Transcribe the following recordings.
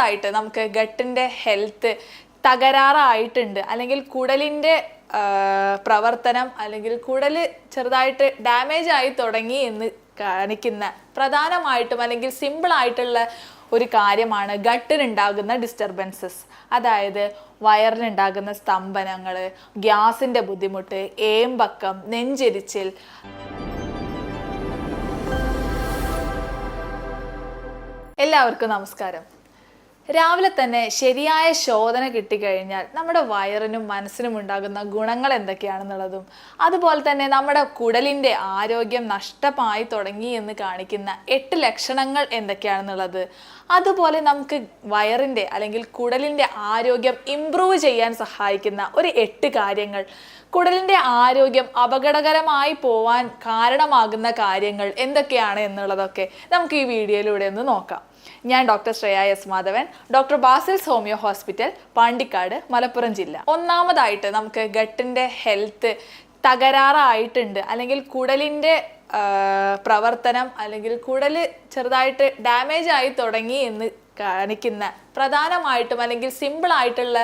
ഒന്നാമതായിട്ട് നമുക്ക് ഗട്ടിൻ്റെ ഹെൽത്ത് തകരാറായിട്ടുണ്ട് അല്ലെങ്കിൽ കുടലിൻ്റെ പ്രവർത്തനം അല്ലെങ്കിൽ കുടൽ ചെറുതായിട്ട് ഡാമേജ് ആയി തുടങ്ങി എന്ന് കാണിക്കുന്ന പ്രധാനമായിട്ടും അല്ലെങ്കിൽ സിമ്പിളായിട്ടുള്ള ഒരു കാര്യമാണ് ഗട്ടിനുണ്ടാകുന്ന ഡിസ്റ്റർബൻസസ്. അതായത് വയറിനുണ്ടാകുന്ന സ്തംഭനങ്ങൾ, ഗ്യാസിൻ്റെ ബുദ്ധിമുട്ട്, ഏമ്പക്കം, നെഞ്ചെരിച്ചിൽ. എല്ലാവർക്കും നമസ്കാരം. രാവിലെ തന്നെ ശരിയായ ശോധന കിട്ടിക്കഴിഞ്ഞാൽ നമ്മുടെ വയറിനും മനസ്സിനും ഉണ്ടാകുന്ന ഗുണങ്ങൾ എന്തൊക്കെയാണെന്നുള്ളതും അതുപോലെ തന്നെ നമ്മുടെ കുടലിൻ്റെ ആരോഗ്യം നഷ്ടമായി തുടങ്ങി എന്ന് കാണിക്കുന്ന 8 ലക്ഷണങ്ങൾ എന്തൊക്കെയാണെന്നുള്ളത്, അതുപോലെ നമുക്ക് വയറിൻ്റെ അല്ലെങ്കിൽ കുടലിൻ്റെ ആരോഗ്യം ഇംപ്രൂവ് ചെയ്യാൻ സഹായിക്കുന്ന ഒരു 8 കാര്യങ്ങൾ, കുടലിൻ്റെ ആരോഗ്യം അപകടകരമായി പോവാൻ കാരണമാകുന്ന കാര്യങ്ങൾ എന്തൊക്കെയാണ് എന്നുള്ളതൊക്കെ നമുക്ക് ഈ വീഡിയോയിലൂടെ ഒന്ന് നോക്കാം. ഞാൻ doctor Shreya S Madhavan, doctor Basil's homeo hospital, Pandikkad, Malappuram ജില്ല. ഒന്നാമതായിട്ട് നമുക്ക് ഗട്ടിൻ്റെ ഹെൽത്ത് തകരാറായിട്ടുണ്ട് അല്ലെങ്കിൽ കുടലിൻ്റെ പ്രവർത്തനം അല്ലെങ്കിൽ കുടൽ ചെറുതായിട്ട് ഡാമേജ് ആയി തുടങ്ങി എന്ന് കാണിക്കുന്ന പ്രധാനമായിട്ടും അല്ലെങ്കിൽ സിമ്പിളായിട്ടുള്ള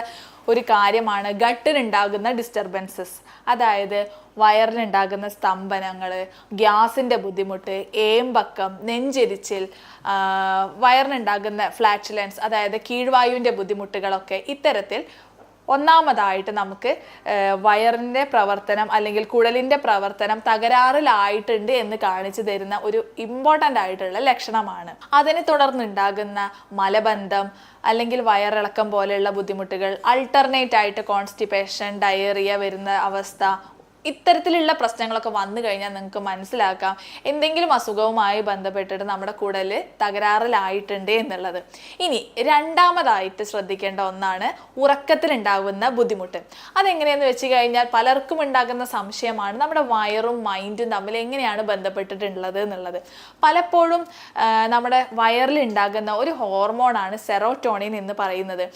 ഒരു കാര്യമാണ് ഗട്ടിനുണ്ടാകുന്ന ഡിസ്റ്റർബൻസസ്. അതായത് വയറിനുണ്ടാകുന്ന സ്തംഭനങ്ങൾ, ഗ്യാസിൻ്റെ ബുദ്ധിമുട്ട്, ഏമ്പക്കം, നെഞ്ചെരിച്ചിൽ, വയറിനുണ്ടാകുന്ന ഫ്ലാറ്റുലൻസ് അതായത് കീഴ്വായുവിൻ്റെ ബുദ്ധിമുട്ടുകളൊക്കെ ഇത്തരത്തിൽ ഒന്നാമതായിട്ട് നമുക്ക് വയറിൻ്റെ പ്രവർത്തനം അല്ലെങ്കിൽ കുടലിൻ്റെ പ്രവർത്തനം തകരാറിലായിട്ടുണ്ട് എന്ന് കാണിച്ചു തരുന്ന ഒരു ഇമ്പോർട്ടൻ്റ് ആയിട്ടുള്ള ലക്ഷണമാണ്. അതിനെ തുടർന്നുണ്ടാകുന്ന മലബന്ധം അല്ലെങ്കിൽ വയറിളക്കം പോലെയുള്ള ബുദ്ധിമുട്ടുകൾ, അൾട്ടർനേറ്റ് ആയിട്ട് കോൺസ്റ്റിപ്പേഷൻ, ഡയേറിയ വരുന്ന അവസ്ഥ, ഇത്തരത്തിലുള്ള പ്രശ്നങ്ങളൊക്കെ വന്നു കഴിഞ്ഞാൽ നിങ്ങൾക്ക് മനസ്സിലാക്കാം എന്തെങ്കിലും അസുഖവുമായി ബന്ധപ്പെട്ടിട്ട് നമ്മുടെ കുടൽ തകരാറിലായിട്ടുണ്ട് എന്നുള്ളത്. ഇനി രണ്ടാമതായിട്ട് ശ്രദ്ധിക്കേണ്ട ഒന്നാണ് ഉറക്കത്തിലുണ്ടാകുന്ന ബുദ്ധിമുട്ട്. അതെങ്ങനെയെന്ന് വെച്ച് കഴിഞ്ഞാൽ പലർക്കും ഉണ്ടാകുന്ന സംശയമാണ് നമ്മുടെ വയറും മൈൻഡും തമ്മിൽ എങ്ങനെയാണ് ബന്ധപ്പെട്ടിട്ടുള്ളത് എന്നുള്ളത്. പലപ്പോഴും നമ്മുടെ വയറിൽ ഉണ്ടാകുന്ന ഒരു ഹോർമോണാണ് സെറോട്ടോണിൻ എന്ന് പറയുന്നത്.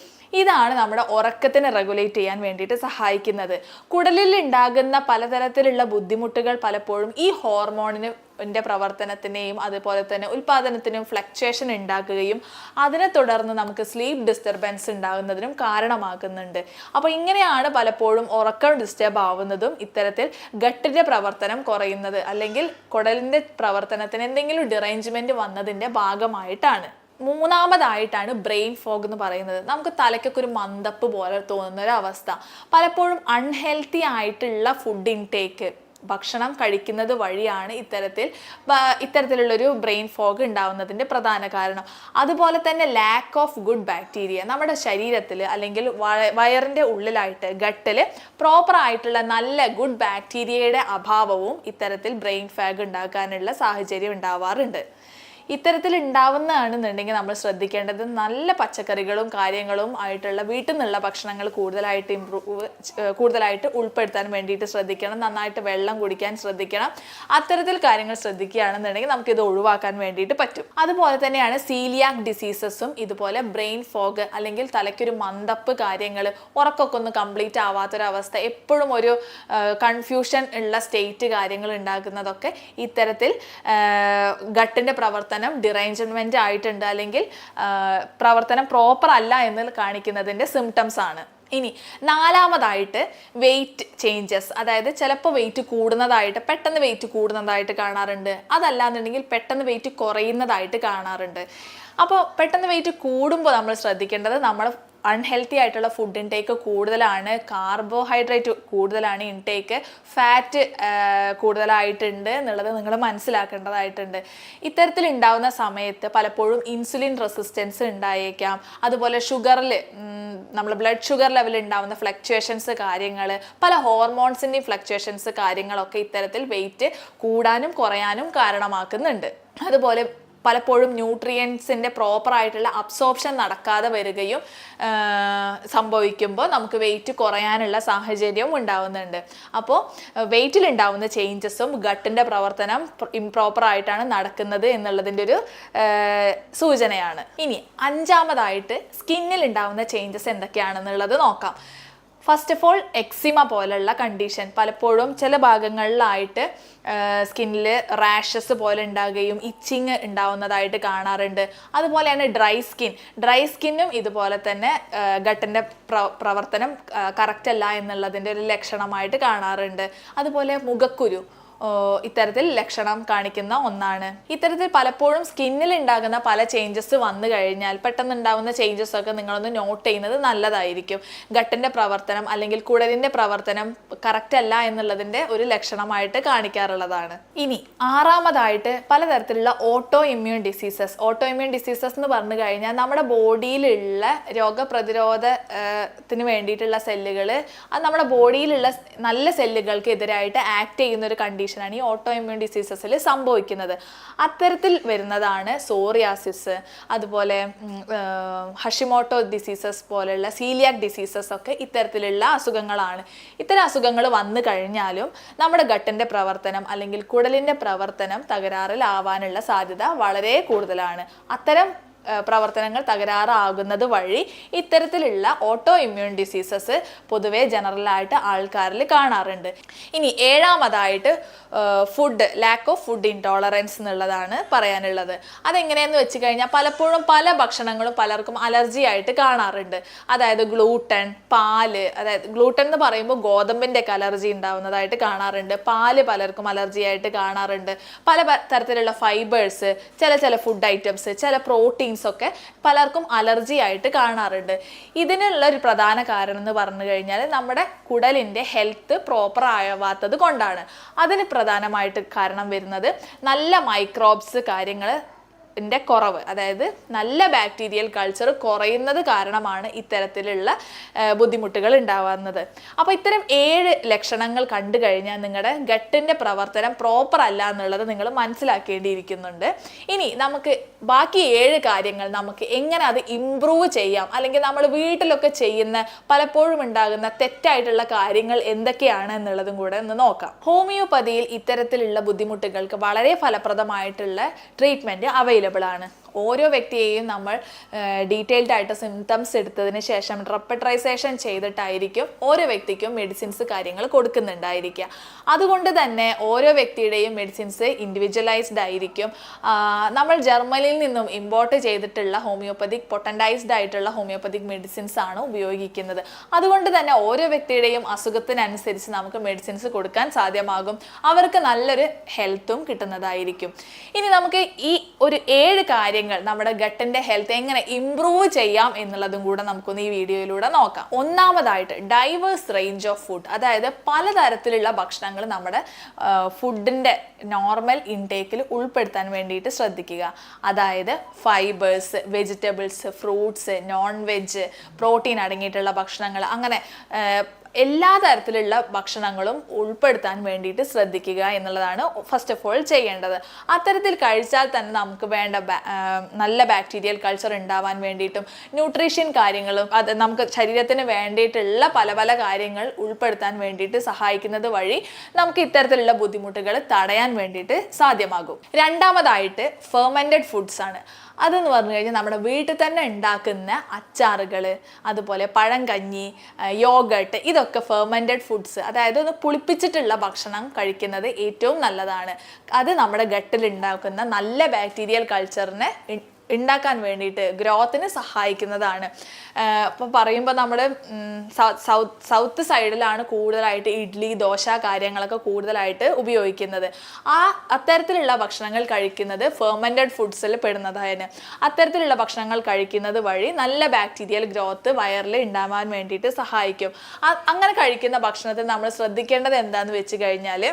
ഇതാണ് നമ്മുടെ ഉറക്കത്തിനെ റെഗുലേറ്റ് ചെയ്യാൻ വേണ്ടിയിട്ട് സഹായിക്കുന്നത്. കുടലിൽ ഉണ്ടാകുന്ന പലതരത്തിലുള്ള ബുദ്ധിമുട്ടുകൾ പലപ്പോഴും ഈ ഹോർമോണിൻ്റെ പ്രവർത്തനത്തിനെയും അതുപോലെ തന്നെ ഉൽപാദനത്തിനും ഫ്ലക്ച്വേഷൻ ഉണ്ടാക്കുകയും അതിനെ തുടർന്ന് നമുക്ക് സ്ലീപ്പ് ഡിസ്റ്റർബൻസ് ഉണ്ടാകുന്നതിനും കാരണമാകുന്നുണ്ട്. അപ്പോൾ ഇങ്ങനെയാണ് പലപ്പോഴും ഉറക്കം ഡിസ്റ്റർബ് ആവുന്നതും ഇത്തരത്തിൽ ഗട്ടിൻ്റെ പ്രവർത്തനം കുറയുന്നത് അല്ലെങ്കിൽ കുടലിൻ്റെ പ്രവർത്തനത്തിന് എന്തെങ്കിലും ഡിറേഞ്ച്മെൻറ്റ് വന്നതിൻ്റെ ഭാഗമായിട്ടാണ്. മൂന്നാമതായിട്ടാണ് ബ്രെയിൻ ഫോഗ് എന്ന് പറയുന്നത്. നമുക്ക് തലയ്ക്കൊക്കെ ഒരു മന്ദപ്പ് പോലെ തോന്നുന്ന ഒരു അവസ്ഥ. പലപ്പോഴും അൺഹെൽത്തി ആയിട്ടുള്ള ഫുഡ് ഇൻടേക്ക്, ഭക്ഷണം കഴിക്കുന്നത് വഴിയാണ് ഇത്തരത്തിലുള്ളൊരു ബ്രെയിൻ ഫോഗ് ഉണ്ടാവുന്നതിൻ്റെ പ്രധാന കാരണം. അതുപോലെ തന്നെ ലാക്ക് ഓഫ് ഗുഡ് ബാക്ടീരിയ, നമ്മുടെ ശരീരത്തിൽ അല്ലെങ്കിൽ വയറിൻ്റെ ഉള്ളിലായിട്ട് ഗട്ടിൽ പ്രോപ്പറായിട്ടുള്ള നല്ല ഗുഡ് ബാക്ടീരിയയുടെ അഭാവവും ഇത്തരത്തിൽ ബ്രെയിൻ ഫോഗ് ഉണ്ടാക്കാനുള്ള സാഹചര്യം ഉണ്ടാവാറുണ്ട്. ഇത്തരത്തിൽ ഉണ്ടാവുന്നതാണെന്നുണ്ടെങ്കിൽ നമ്മൾ ശ്രദ്ധിക്കേണ്ടത് നല്ല പച്ചക്കറികളും കാര്യങ്ങളും ആയിട്ടുള്ള വീട്ടിൽ നിന്നുള്ള ഭക്ഷണങ്ങൾ കൂടുതലായിട്ട് ഉൾപ്പെടുത്താൻ വേണ്ടിയിട്ട് ശ്രദ്ധിക്കണം. നന്നായിട്ട് വെള്ളം കുടിക്കാൻ ശ്രദ്ധിക്കണം. അത്തരത്തിൽ കാര്യങ്ങൾ ശ്രദ്ധിക്കുകയാണെന്നുണ്ടെങ്കിൽ നമുക്കിത് ഒഴിവാക്കാൻ വേണ്ടിയിട്ട് പറ്റും. അതുപോലെ തന്നെയാണ് സീലിയാക് ഡിസീസസും ഇതുപോലെ ബ്രെയിൻ ഫോഗ് അല്ലെങ്കിൽ തലയ്ക്കൊരു മന്ദപ്പ് കാര്യങ്ങൾ, ഉറക്കമൊക്കെ ഒന്ന് കംപ്ലീറ്റ് ആവാത്തൊരവസ്ഥ, എപ്പോഴും ഒരു കൺഫ്യൂഷൻ ഉള്ള സ്റ്റേറ്റ് കാര്യങ്ങൾ ഉണ്ടാക്കുന്നതൊക്കെ ഇത്തരത്തിൽ ഗട്ടിൻ്റെ പ്രവർത്തനം ഡിറേഞ്ച്മെന്റ് ആയിട്ടുണ്ട് അല്ലെങ്കിൽ പ്രവർത്തനം പ്രോപ്പർ അല്ല എന്ന് കാണിക്കുന്നതിൻ്റെ സിംറ്റംസ് ആണ്. ഇനി നാലാമതായിട്ട് വെയിറ്റ് ചേഞ്ചസ്, അതായത് ചിലപ്പോൾ പെട്ടെന്ന് വെയിറ്റ് കൂടുന്നതായിട്ട് കാണാറുണ്ട്. അതല്ലാന്നുണ്ടെങ്കിൽ പെട്ടെന്ന് വെയിറ്റ് കുറയുന്നതായിട്ട് കാണാറുണ്ട്. അപ്പോൾ പെട്ടെന്ന് വെയിറ്റ് കൂടുമ്പോൾ നമ്മൾ ശ്രദ്ധിക്കേണ്ടത് നമ്മൾ അൺഹെൽത്തി ആയിട്ടുള്ള ഫുഡ് ഇൻടേക്ക് കൂടുതലാണ്, കാർബോഹൈഡ്രേറ്റ് കൂടുതലാണ് ഇൻടേക്ക്, ഫാറ്റ് കൂടുതലായിട്ടുണ്ട് എന്നുള്ളത് നിങ്ങൾ മനസ്സിലാക്കേണ്ടതായിട്ടുണ്ട്. ഇത്തരത്തിൽ ഉണ്ടാവുന്ന സമയത്ത് പലപ്പോഴും ഇൻസുലിൻ റെസിസ്റ്റൻസ് ഉണ്ടായേക്കാം. അതുപോലെ ഷുഗറിൽ നമ്മൾ ബ്ലഡ് ഷുഗർ ലെവലിൽ ഉണ്ടാവുന്ന ഫ്ലക്ച്വേഷൻസ് കാര്യങ്ങൾ, പല ഹോർമോൺസിൻ്റെയും ഫ്ലക്ച്വേഷൻസ് കാര്യങ്ങളൊക്കെ ഇത്തരത്തിൽ വെയിറ്റ് കൂടാനും കുറയാനും കാരണമാക്കുന്നുണ്ട്. അതുപോലെ പലപ്പോഴും ന്യൂട്രിയൻസിൻ്റെ പ്രോപ്പറായിട്ടുള്ള അബ്സോർപ്ഷൻ നടക്കാതെ വരികയും സംഭവിക്കുമ്പോൾ നമുക്ക് വെയിറ്റ് കുറയാനുള്ള സാഹചര്യവും ഉണ്ടാവുന്നുണ്ട്. അപ്പോൾ വെയിറ്റിലുണ്ടാവുന്ന ചേഞ്ചസും ഗട്ടിൻ്റെ പ്രവർത്തനം ഇംപ്രോപ്പറായിട്ടാണ് നടക്കുന്നത് എന്നുള്ളതിൻ്റെ ഒരു സൂചനയാണ്. ഇനി അഞ്ചാമതായിട്ട് സ്കിന്നിൽ ഉണ്ടാവുന്ന ചേഞ്ചസ് എന്തൊക്കെയാണെന്നുള്ളത് നോക്കാം. ഫസ്റ്റ് ഓഫ് ഓൾ എക്സിമ പോലുള്ള കണ്ടീഷൻ പലപ്പോഴും ചില ഭാഗങ്ങളിലായിട്ട് സ്കിന്നിൽ റാഷസ് പോലെ ഉണ്ടാകുകയും ഇച്ചിങ് ഉണ്ടാവുന്നതായിട്ട് കാണാറുണ്ട്. അതുപോലെയാണ് ഡ്രൈ സ്കിന്നും ഇതുപോലെ തന്നെ ഗട്ടിൻ്റെ പ്രവർത്തനം കറക്റ്റ് അല്ല എന്നുള്ളതിൻ്റെ ഒരു ലക്ഷണമായിട്ട് കാണാറുണ്ട്. അതുപോലെ മുഖക്കുരു ഇത്തരത്തിൽ ലക്ഷണം കാണിക്കുന്ന ഒന്നാണ്. ഇത്തരത്തിൽ പലപ്പോഴും സ്കിന്നിൽ ഉണ്ടാകുന്ന പല ചേഞ്ചസ് വന്നു കഴിഞ്ഞാൽ പെട്ടെന്ന് ഉണ്ടാകുന്ന ചേഞ്ചസ് ഒക്കെ നിങ്ങളൊന്ന് നോട്ട് ചെയ്യുന്നത് നല്ലതായിരിക്കും. ഗട്ടിൻ്റെ പ്രവർത്തനം അല്ലെങ്കിൽ കുടലിൻ്റെ പ്രവർത്തനം കറക്റ്റ് അല്ല എന്നുള്ളതിൻ്റെ ഒരു ലക്ഷണമായിട്ട് കാണിക്കാറുള്ളതാണ്. ഇനി ആറാമതായിട്ട് പലതരത്തിലുള്ള ഓട്ടോ ഇമ്മ്യൂൺ ഡിസീസസ് എന്ന് പറഞ്ഞു കഴിഞ്ഞാൽ നമ്മുടെ ബോഡിയിലുള്ള രോഗപ്രതിരോധത്തിന് വേണ്ടിയിട്ടുള്ള സെല്ലുകൾ അത് നമ്മുടെ ബോഡിയിലുള്ള നല്ല സെല്ലുകൾക്ക് എതിരായിട്ട് ആക്ട് ചെയ്യുന്ന ഒരു കണ്ടീഷനാണ് ഈ ഓട്ടോ ഇമ്മ്യൂൺ ഡിസീസസിൽ സംഭവിക്കുന്നത്. അത്തരത്തിൽ വരുന്നതാണ് സോറിയാസിസ്, അതുപോലെ ഹഷിമോട്ടോ ഡിസീസസ് പോലെയുള്ള സീലിയാക് ഡിസീസസ് ഒക്കെ ഇത്തരത്തിലുള്ള അസുഖങ്ങളാണ്. ഇത്തരം അസുഖങ്ങൾ വന്നു കഴിഞ്ഞാലും നമ്മുടെ ഗട്ടിൻ്റെ പ്രവർത്തനം അല്ലെങ്കിൽ കുടലിൻ്റെ പ്രവർത്തനം തകരാറിലാവാനുള്ള സാധ്യത വളരെ കൂടുതലാണ്. അത്തരം പ്രവർത്തനങ്ങൾ തകരാറാകുന്നത് വഴി ഇത്തരത്തിലുള്ള ഓട്ടോ ഇമ്മ്യൂൺ ഡിസീസസ് പൊതുവെ ജനറലായിട്ട് ആൾക്കാരിൽ കാണാറുണ്ട്. ഇനി ഏഴാമതായിട്ട് ലാക്ക് ഓഫ് ഫുഡ് ഇൻടോളറൻസ് എന്നുള്ളതാണ് പറയാനുള്ളത്. അതെങ്ങനെയെന്ന് വെച്ച് കഴിഞ്ഞാൽ പലപ്പോഴും പല ഭക്ഷണങ്ങളും പലർക്കും അലർജി ആയിട്ട് കാണാറുണ്ട്. അതായത് ഗ്ലൂട്ടൻ, പാല്, അതായത് ഗ്ലൂട്ടൻ എന്ന് പറയുമ്പോൾ ഗോതമ്പിൻ്റെ ഒക്കെ അലർജി ഉണ്ടാവുന്നതായിട്ട് കാണാറുണ്ട്. പാല് പലർക്കും അലർജി ആയിട്ട് കാണാറുണ്ട്. പല തരത്തിലുള്ള ഫൈബേഴ്സ്, ചില ഫുഡ് ഐറ്റംസ്, ചില പ്രോട്ടീൻസ് ഒക്കെ പലർക്കും അലർജി ആയിട്ട് കാണാറുണ്ട്. ഇതിനുള്ള ഒരു പ്രധാന കാരണം എന്ന് പറഞ്ഞു കഴിഞ്ഞാൽ നമ്മുടെ കുടലിൻ്റെ ഹെൽത്ത് പ്രോപ്പർ ആവാത്തത് കൊണ്ടാണ്. അതിന് പ്രധാനമായിട്ട് കാരണം വരുന്നത് നല്ല മൈക്രോബ്സ് കുറവ്, അതായത് നല്ല ബാക്ടീരിയൽ കൾച്ചർ കുറയുന്നത് കാരണമാണ് ഇത്തരത്തിലുള്ള ബുദ്ധിമുട്ടുകൾ ഉണ്ടാവുന്നത്. അപ്പോൾ ഇത്തരം 7 ലക്ഷണങ്ങൾ കണ്ടു കഴിഞ്ഞാൽ നിങ്ങളുടെ ഗട്ടിൻ്റെ പ്രവർത്തനം പ്രോപ്പർ അല്ല എന്നുള്ളത് നിങ്ങൾ മനസ്സിലാക്കേണ്ടിയിരിക്കുന്നുണ്ട്. ഇനി നമുക്ക് ബാക്കി 7 കാര്യങ്ങൾ നമുക്ക് എങ്ങനെ അത് ഇംപ്രൂവ് ചെയ്യാം, അല്ലെങ്കിൽ നമ്മൾ വീട്ടിലൊക്കെ ചെയ്യുന്ന പലപ്പോഴും ഉണ്ടാകുന്ന തെറ്റായിട്ടുള്ള കാര്യങ്ങൾ എന്തൊക്കെയാണ് എന്നുള്ളതും കൂടെ ഒന്ന് നോക്കാം. ഹോമിയോപ്പതിയിൽ ഇത്തരത്തിലുള്ള ബുദ്ധിമുട്ടുകൾക്ക് വളരെ ഫലപ്രദമായിട്ടുള്ള ട്രീറ്റ്മെൻറ്റ് അവൈലബിൾ ആണ്. ഓരോ വ്യക്തിയെയും നമ്മൾ ഡീറ്റെയിൽഡ് ആയിട്ട് സിംറ്റംസ് എടുത്തതിന് ശേഷം റെപ്പട്രൈസേഷൻ ചെയ്തിട്ടായിരിക്കും ഓരോ വ്യക്തിക്കും മെഡിസിൻസ് കാര്യങ്ങൾ കൊടുക്കുന്നുണ്ടായിരിക്കുക. അതുകൊണ്ട് തന്നെ ഓരോ വ്യക്തിയുടെയും മെഡിസിൻസ് ഇൻഡിവിജ്വലൈസ്ഡ് ആയിരിക്കും. നമ്മൾ ജർമ്മനിയിൽ നിന്നും ഇമ്പോർട്ട് ചെയ്തിട്ടുള്ള പൊട്ടൻഡൈസ്ഡ് ആയിട്ടുള്ള ഹോമിയോപ്പതിക് മെഡിസിൻസ് ആണ് ഉപയോഗിക്കുന്നത്. അതുകൊണ്ട് തന്നെ ഓരോ വ്യക്തിയുടെയും അസുഖത്തിനനുസരിച്ച് നമുക്ക് മെഡിസിൻസ് കൊടുക്കാൻ സാധ്യമാകും. അവർക്ക് നല്ലൊരു ഹെൽത്തും കിട്ടുന്നതായിരിക്കും. ഇനി നമുക്ക് ഈ ഒരു 7 കാര്യങ്ങൾ നമ്മുടെ ഗട്ടിന്റെ ഹെൽത്ത് എങ്ങനെ ഇംപ്രൂവ് ചെയ്യാം എന്നുള്ളതും കൂടെ നമുക്കൊന്ന് ഈ വീഡിയോയിലൂടെ നോക്കാം. ഒന്നാമതായിട്ട് ഡൈവേഴ്സ് റേഞ്ച് ഓഫ് ഫുഡ്, അതായത് പലതരത്തിലുള്ള ഭക്ഷണങ്ങൾ നമ്മുടെ ഫുഡിന്റെ നോർമൽ ഇൻടേക്കിൽ ഉൾപ്പെടുത്താൻ വേണ്ടിയിട്ട് ശ്രദ്ധിക്കുക. അതായത് fibres, vegetables, fruits, non veg, protein അടങ്ങിയിട്ടുള്ള ഭക്ഷണങ്ങൾ, അങ്ങനെ എല്ലാ തരത്തിലുള്ള ഭക്ഷണങ്ങളും ഉൾപ്പെടുത്താൻ വേണ്ടിയിട്ട് ശ്രദ്ധിക്കുക എന്നുള്ളതാണ് ഫസ്റ്റ് ഓഫ് ഓൾ ചെയ്യേണ്ടത്. അത്തരത്തിൽ കഴിച്ചാൽ തന്നെ നമുക്ക് വേണ്ട നല്ല ബാക്ടീരിയൽ കൾച്ചർ ഉണ്ടാവാൻ വേണ്ടിയിട്ടും ന്യൂട്രീഷൻ കാര്യങ്ങളും അത് നമുക്ക് ശരീരത്തിന് വേണ്ടിയിട്ടുള്ള പല കാര്യങ്ങൾ ഉൾപ്പെടുത്താൻ വേണ്ടിയിട്ട് സഹായിക്കുന്നത് വഴി നമുക്ക് ഇത്തരത്തിലുള്ള ബുദ്ധിമുട്ടുകൾ തടയാൻ വേണ്ടിയിട്ട് സാധ്യമാകും. രണ്ടാമതായിട്ട് ഫെർമെൻറ്റഡ് ഫുഡ്സ് ആണ്. അതെന്ന് പറഞ്ഞു കഴിഞ്ഞാൽ നമ്മുടെ വീട്ടിൽ തന്നെ ഉണ്ടാക്കുന്ന അച്ചാറുകൾ, അതുപോലെ പഴങ്കഞ്ഞി, യോഗട്ട്, ഇതൊക്കെ ഫെർമെൻറ്റഡ് ഫുഡ്സ്, അതായത് ഒന്ന് പുളിപ്പിച്ചിട്ടുള്ള ഭക്ഷണം കഴിക്കുന്നത് ഏറ്റവും നല്ലതാണ്. അത് നമ്മുടെ ഗട്ടിൽ ഉണ്ടാക്കുന്ന നല്ല ബാക്ടീരിയൽ കൾച്ചറിനെ ഉണ്ടാക്കാൻ വേണ്ടിയിട്ട് ഗ്രോത്തിന് സഹായിക്കുന്നതാണ്. ഇപ്പോൾ പറയുമ്പോൾ നമ്മുടെ സൗത്ത് സൈഡിലാണ് കൂടുതലായിട്ട് ഇഡ്ഡലി, ദോശ കാര്യങ്ങളൊക്കെ കൂടുതലായിട്ട് ഉപയോഗിക്കുന്നത്. അത്തരത്തിലുള്ള ഭക്ഷണങ്ങൾ കഴിക്കുന്നത് ഫെർമെൻറ്റഡ് ഫുഡ്സിൽ പെടുന്നതാണ്. അത്തരത്തിലുള്ള ഭക്ഷണങ്ങൾ കഴിക്കുന്നത് വഴി നല്ല ബാക്ടീരിയൽ ഗ്രോത്ത് വയറിൽ ഉണ്ടാവാൻ വേണ്ടിയിട്ട് സഹായിക്കും. അങ്ങനെ കഴിക്കുന്ന ഭക്ഷണത്തിൽ നമ്മൾ ശ്രദ്ധിക്കേണ്ടത് എന്താണെന്ന് വെച്ച് കഴിഞ്ഞാൽ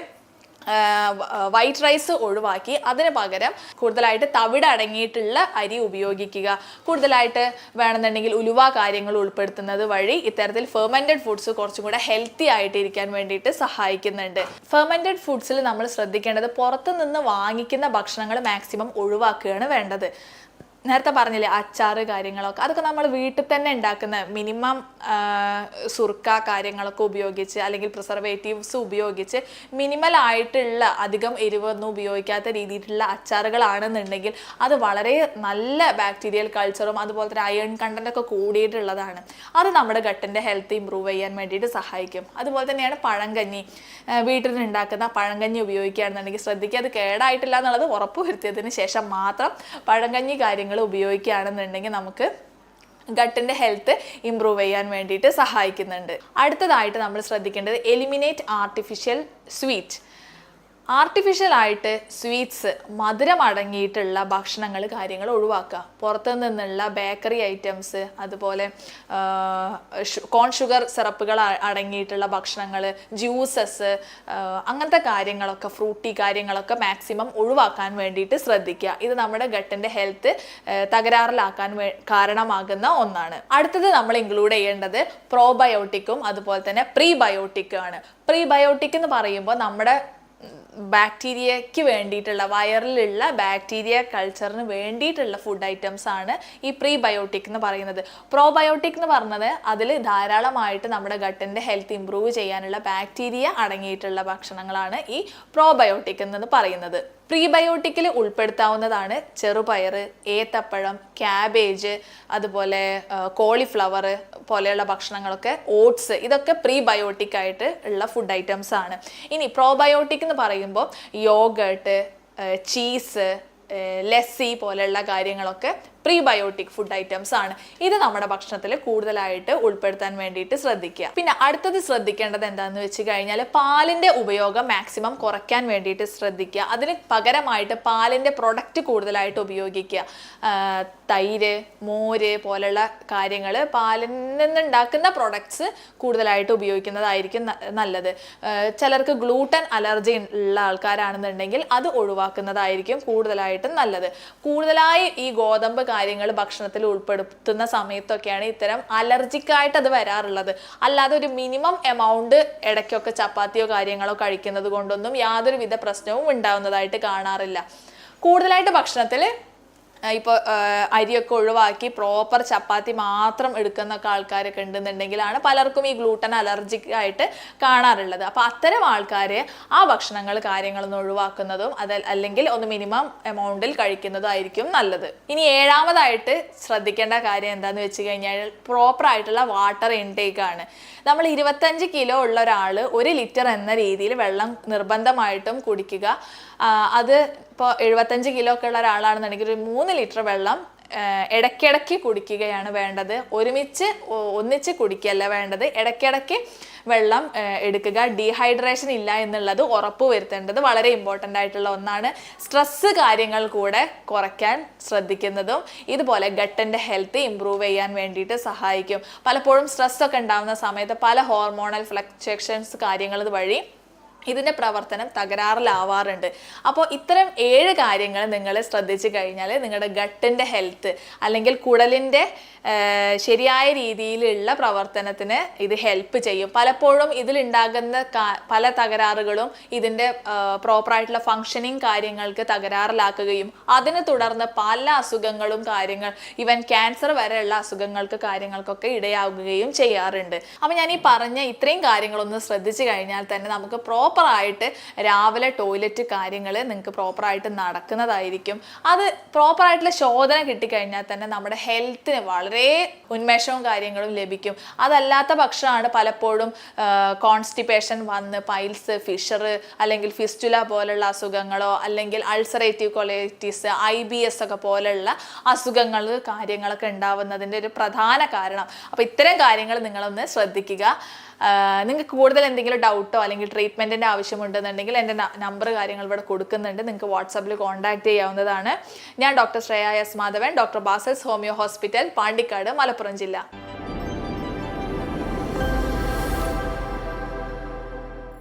വൈറ്റ് റൈസ് ഒഴിവാക്കി അതിന് പകരം കൂടുതലായിട്ട് തവിട് അടങ്ങിയിട്ടുള്ള അരി ഉപയോഗിക്കുക. കൂടുതലായിട്ട് വേണമെന്നുണ്ടെങ്കിൽ ഉലുവ കാര്യങ്ങൾ ഉൾപ്പെടുത്തുന്നത് വഴി ഇത്തരത്തിൽ ഫെർമെൻറ്റഡ് ഫുഡ്സ് കുറച്ചും കൂടെ ഹെൽത്തി ആയിട്ട് ഇരിക്കാൻ വേണ്ടിയിട്ട് സഹായിക്കുന്നുണ്ട്. ഫെർമെൻറ്റഡ് ഫുഡ്സിൽ നമ്മൾ ശ്രദ്ധിക്കേണ്ടത് പുറത്തു നിന്ന് വാങ്ങിക്കുന്ന ഭക്ഷണങ്ങൾ മാക്സിമം ഒഴിവാക്കുകയാണ് വേണ്ടത്. നേരത്തെ പറഞ്ഞില്ലേ അച്ചാറ് കാര്യങ്ങളൊക്കെ, അതൊക്കെ നമ്മൾ വീട്ടിൽ തന്നെ ഉണ്ടാക്കുന്ന മിനിമം സുർക്ക കാര്യങ്ങളൊക്കെ ഉപയോഗിച്ച് അല്ലെങ്കിൽ പ്രിസർവേറ്റീവ്സ് ഉപയോഗിച്ച് മിനിമൽ ആയിട്ടുള്ള അധികം എരിവൊന്നും ഉപയോഗിക്കാത്ത രീതിയിലുള്ള അച്ചാറുകളാണെന്നുണ്ടെങ്കിൽ അത് വളരെ നല്ല ബാക്ടീരിയൽ കൾച്ചറും അതുപോലെ തന്നെ അയൺ കണ്ടന്റ് ഒക്കെ കൂടിയിട്ടുള്ളതാണ്. അത് നമ്മുടെ ഗട്ടിൻ്റെ ഹെൽത്ത് ഇമ്പ്രൂവ് ചെയ്യാൻ വേണ്ടിയിട്ട് സഹായിക്കും. അതുപോലെ തന്നെയാണ് പഴങ്കഞ്ഞി. വീട്ടിൽ ഉണ്ടാക്കുന്ന പഴങ്കഞ്ഞി ഉപയോഗിക്കുകയാണെന്നുണ്ടെങ്കിൽ ശ്രദ്ധിക്കുക, അത് കേടായിട്ടില്ല എന്നുള്ളത് ഉറപ്പ് വരുത്തിയതിന് ശേഷം മാത്രം പഴങ്കഞ്ഞി കാര്യങ്ങൾ ഉപയോഗിക്കുകയാണെന്നുണ്ടെങ്കിൽ നമുക്ക് ഗട്ടിൻ്റെ ഹെൽത്ത് ഇമ്പ്രൂവ് ചെയ്യാൻ വേണ്ടിയിട്ട് സഹായിക്കുന്നുണ്ട്. അടുത്തതായിട്ട് നമ്മൾ ശ്രദ്ധിക്കേണ്ടത് എലിമിനേറ്റ് ആർട്ടിഫിഷ്യൽ സ്വീറ്റ്. ആർട്ടിഫിഷ്യൽ ആയിട്ട് സ്വീറ്റ്സ്, മധുരം അടങ്ങിയിട്ടുള്ള ഭക്ഷണങ്ങൾ കാര്യങ്ങൾ ഒഴിവാക്കുക. പുറത്തു നിന്നുള്ള ബേക്കറി ഐറ്റംസ്, അതുപോലെ കോൺ ഷുഗർ സിറപ്പുകൾ അടങ്ങിയിട്ടുള്ള ഭക്ഷണങ്ങൾ, ജ്യൂസസ്, അങ്ങനത്തെ കാര്യങ്ങളൊക്കെ, ഫ്രൂട്ടി കാര്യങ്ങളൊക്കെ മാക്സിമം ഒഴിവാക്കാൻ വേണ്ടിയിട്ട് ശ്രദ്ധിക്കുക. ഇത് നമ്മുടെ ഗട്ടിൻ്റെ ഹെൽത്ത് തകരാറിലാക്കാൻ കാരണമാകുന്ന ഒന്നാണ്. അടുത്തത് നമ്മൾ ഇൻക്ലൂഡ് ചെയ്യേണ്ടത് പ്രോബയോട്ടിക്കും അതുപോലെ തന്നെ പ്രീബയോട്ടിക്കും ആണ്. പ്രീബയോട്ടിക് എന്ന് പറയുമ്പോൾ നമ്മുടെ ബാക്ടീരിയയ്ക്ക് വേണ്ടിയിട്ടുള്ള, വയറിലുള്ള ബാക്ടീരിയ കൾച്ചറിന് വേണ്ടിയിട്ടുള്ള ഫുഡ് ഐറ്റംസ് ആണ് ഈ പ്രീബയോട്ടിക് എന്ന് പറയുന്നത്. പ്രോബയോട്ടിക് എന്ന് പറഞ്ഞത് അതിൽ ധാരാളമായിട്ട് നമ്മുടെ ഗട്ടിൻ്റെ ഹെൽത്ത് ഇമ്പ്രൂവ് ചെയ്യാനുള്ള ബാക്ടീരിയ അടങ്ങിയിട്ടുള്ള ഭക്ഷണങ്ങളാണ് ഈ പ്രോബയോട്ടിക് എന്ന് പറയുന്നത്. പ്രീബയോട്ടിക്കിൽ ഉൾപ്പെടുത്താവുന്നതാണ് ചെറുപയർ, ഏത്തപ്പഴം, ക്യാബേജ്, അതുപോലെ കോളിഫ്ലവർ പോലെയുള്ള ഭക്ഷണങ്ങളൊക്കെ, ഓട്സ്, ഇതൊക്കെ പ്രീബയോട്ടിക് ആയിട്ട് ഉള്ള ഫുഡ് ഐറ്റംസ് ആണ്. ഇനി പ്രോബയോട്ടിക് എന്ന് പറയുമ്പോൾ യോഗേർട്ട്, ചീസ്, ലസ്സി പോലെയുള്ള കാര്യങ്ങളൊക്കെ പ്രീബയോട്ടിക് ഫുഡ് ഐറ്റംസ് ആണ്. ഇത് നമ്മുടെ ഭക്ഷണത്തിൽ കൂടുതലായിട്ട് ഉൾപ്പെടുത്താൻ വേണ്ടിയിട്ട് ശ്രദ്ധിക്കുക. പിന്നെ അടുത്തത് ശ്രദ്ധിക്കേണ്ടത് എന്താണെന്ന് വെച്ച് കഴിഞ്ഞാൽ പാലിൻ്റെ ഉപയോഗം മാക്സിമം കുറയ്ക്കാൻ വേണ്ടിയിട്ട് ശ്രദ്ധിക്കുക. അതിന് പകരമായിട്ട് പാലിൻ്റെ പ്രൊഡക്റ്റ് കൂടുതലായിട്ട് ഉപയോഗിക്കുക. തൈര്, മോര് പോലെയുള്ള കാര്യങ്ങൾ, പാലിൽ നിന്നുണ്ടാക്കുന്ന പ്രൊഡക്ട്സ് കൂടുതലായിട്ട് ഉപയോഗിക്കുന്നതായിരിക്കും നല്ലത്. ചിലർക്ക് ഗ്ലൂട്ടൻ അലർജി ഉള്ള ആൾക്കാരാണെന്നുണ്ടെങ്കിൽ അത് ഒഴിവാക്കുന്നതായിരിക്കും കൂടുതലായിട്ടും നല്ലത്. കൂടുതലായി ഈ ഗോതമ്പ് കാര്യങ്ങൾ ഭക്ഷണത്തിൽ ഉൾപ്പെടുത്തുന്ന സമയത്തൊക്കെയാണ് ഇത്തരം അലർജിക്കായിട്ട് അത് വരാറുള്ളത്. അല്ലാതെ ഒരു മിനിമം എമൗണ്ട് ഇടയ്ക്കൊക്കെ ചപ്പാത്തിയോ കാര്യങ്ങളോ കഴിക്കുന്നത് കൊണ്ടൊന്നും യാതൊരുവിധ പ്രശ്നവും ഉണ്ടാവുന്നതായിട്ട് കാണാറില്ല. കൂടുതലായിട്ട് ഭക്ഷണത്തിൽ ഇപ്പോൾ അരിയൊക്കെ ഒഴിവാക്കി പ്രോപ്പർ ചപ്പാത്തി മാത്രം എടുക്കുന്നൊക്കെ ആൾക്കാരൊക്കെ ഉണ്ടെന്നുണ്ടെങ്കിലാണ് പലർക്കും ഈ ഗ്ലൂട്ടൻ അലർജിക് ആയിട്ട് കാണാറുള്ളത്. അപ്പോൾ അത്തരം ആൾക്കാർ ആ ഭക്ഷണങ്ങൾ കാര്യങ്ങളൊന്നും ഒഴിവാക്കുന്നതും അല്ലെങ്കിൽ ഒന്ന് മിനിമം എമൗണ്ടിൽ കഴിക്കുന്നതും ആയിരിക്കും നല്ലത്. ഇനി ഏഴാമതായിട്ട് ശ്രദ്ധിക്കേണ്ട കാര്യം എന്താണെന്ന് വെച്ച് കഴിഞ്ഞാൽ പ്രോപ്പർ ആയിട്ടുള്ള വാട്ടർ ഇൻടേക്ക് ആണ്. നമ്മൾ 25 കിലോ ഉള്ള ഒരാൾ 1 ലിറ്റർ എന്ന രീതിയിൽ വെള്ളം നിർബന്ധമായിട്ടും കുടിക്കുക. അത് ഇപ്പോൾ 75 കിലോ ഒക്കെ ഉള്ള ഒരാളാണെന്നുണ്ടെങ്കിൽ ഒരു 3 ലിറ്റർ വെള്ളം ഇടയ്ക്കിടയ്ക്ക് കുടിക്കുകയാണ് വേണ്ടത്. ഒന്നിച്ച് കുടിക്കുകയല്ല വേണ്ടത്. ഇടയ്ക്കിടയ്ക്ക് വെള്ളം എടുക്കുക. ഡീഹൈഡ്രേഷൻ ഇല്ല എന്നുള്ളത് ഉറപ്പ് വരുത്തേണ്ടത് വളരെ ഇമ്പോർട്ടൻ്റ് ആയിട്ടുള്ള ഒന്നാണ്. സ്ട്രെസ്സ് കാര്യങ്ങൾ കൂടെ കുറയ്ക്കാൻ ശ്രദ്ധിക്കുന്നതും ഇതുപോലെ ഗട്ടിൻ്റെ ഹെൽത്ത് ഇമ്പ്രൂവ് ചെയ്യാൻ വേണ്ടിയിട്ട് സഹായിക്കും. പലപ്പോഴും സ്ട്രെസ്സൊക്കെ ഉണ്ടാകുന്ന സമയത്ത് പല ഹോർമോണൽ ഫ്ലക്ച്വേഷൻസ് കാര്യങ്ങൾ വഴി ഇതിൻ്റെ പ്രവർത്തനം തകരാറിലാവാറുണ്ട്. അപ്പോൾ ഇത്തരം 7 കാര്യങ്ങൾ നിങ്ങൾ ശ്രദ്ധിച്ചു കഴിഞ്ഞാൽ നിങ്ങളുടെ ഗട്ടിൻ്റെ ഹെൽത്ത് അല്ലെങ്കിൽ കുടലിൻ്റെ ശരിയായ രീതിയിലുള്ള പ്രവർത്തനത്തിന് ഇത് ഹെൽപ്പ് ചെയ്യും. പലപ്പോഴും ഇതിലുണ്ടാകുന്ന പല തകരാറുകളും ഇതിൻ്റെ പ്രോപ്പറായിട്ടുള്ള ഫങ്ഷനിങ് കാര്യങ്ങൾക്ക് തകരാറിലാക്കുകയും അതിനെ തുടർന്ന് പല അസുഖങ്ങളും ഈവൻ ക്യാൻസർ വരെയുള്ള അസുഖങ്ങൾക്ക് കാര്യങ്ങൾക്കൊക്കെ ഇടയാകുകയും ചെയ്യാറുണ്ട്. അപ്പോൾ ഞാൻ ഈ പറഞ്ഞ ഇത്രയും കാര്യങ്ങളൊന്ന് ശ്രദ്ധിച്ചു കഴിഞ്ഞാൽ തന്നെ നമുക്ക് പ്രോപ്പറായിട്ട് രാവിലെ ടോയ്ലറ്റ് കാര്യങ്ങൾ നിങ്ങൾക്ക് പ്രോപ്പറായിട്ട് നടക്കുന്നതായിരിക്കും. അത് പ്രോപ്പറായിട്ടുള്ള ശോധന കിട്ടിക്കഴിഞ്ഞാൽ തന്നെ നമ്മുടെ ഹെൽത്തിന് വളരെ ഉന്മേഷവും കാര്യങ്ങളും ലഭിക്കും. അതല്ലാത്ത പക്ഷമാണ് പലപ്പോഴും കോൺസ്റ്റിപ്പേഷൻ വന്ന് പൈൽസ്, ഫിഷർ അല്ലെങ്കിൽ ഫിസ്റ്റുല പോലുള്ള അസുഖങ്ങളോ അല്ലെങ്കിൽ അൾസറേറ്റീവ് കൊളൈറ്റിസ്, IBS ഒക്കെ പോലുള്ള അസുഖങ്ങൾ കാര്യങ്ങളൊക്കെ ഉണ്ടാവുന്നതിൻ്റെ ഒരു പ്രധാന കാരണം. അപ്പോൾ ഇത്തരം കാര്യങ്ങൾ നിങ്ങളൊന്ന് ശ്രദ്ധിക്കുക. നിങ്ങൾക്ക് കൂടുതൽ എന്തെങ്കിലും ഡൗട്ടോ അല്ലെങ്കിൽ ട്രീറ്റ്മെൻറ്റിൻ്റെ ആവശ്യമുണ്ടെന്നുണ്ടെങ്കിൽ എൻ്റെ നമ്പർ കാര്യങ്ങൾ ഇവിടെ കൊടുക്കുന്നുണ്ട്. നിങ്ങൾക്ക് വാട്സാപ്പിൽ കോൺടാക്ട് ചെയ്യാവുന്നതാണ്. ഞാൻ doctor Shreya S Madhavan, doctor Basil's homeo hospital, Pandikkad, Malappuram ജില്ല.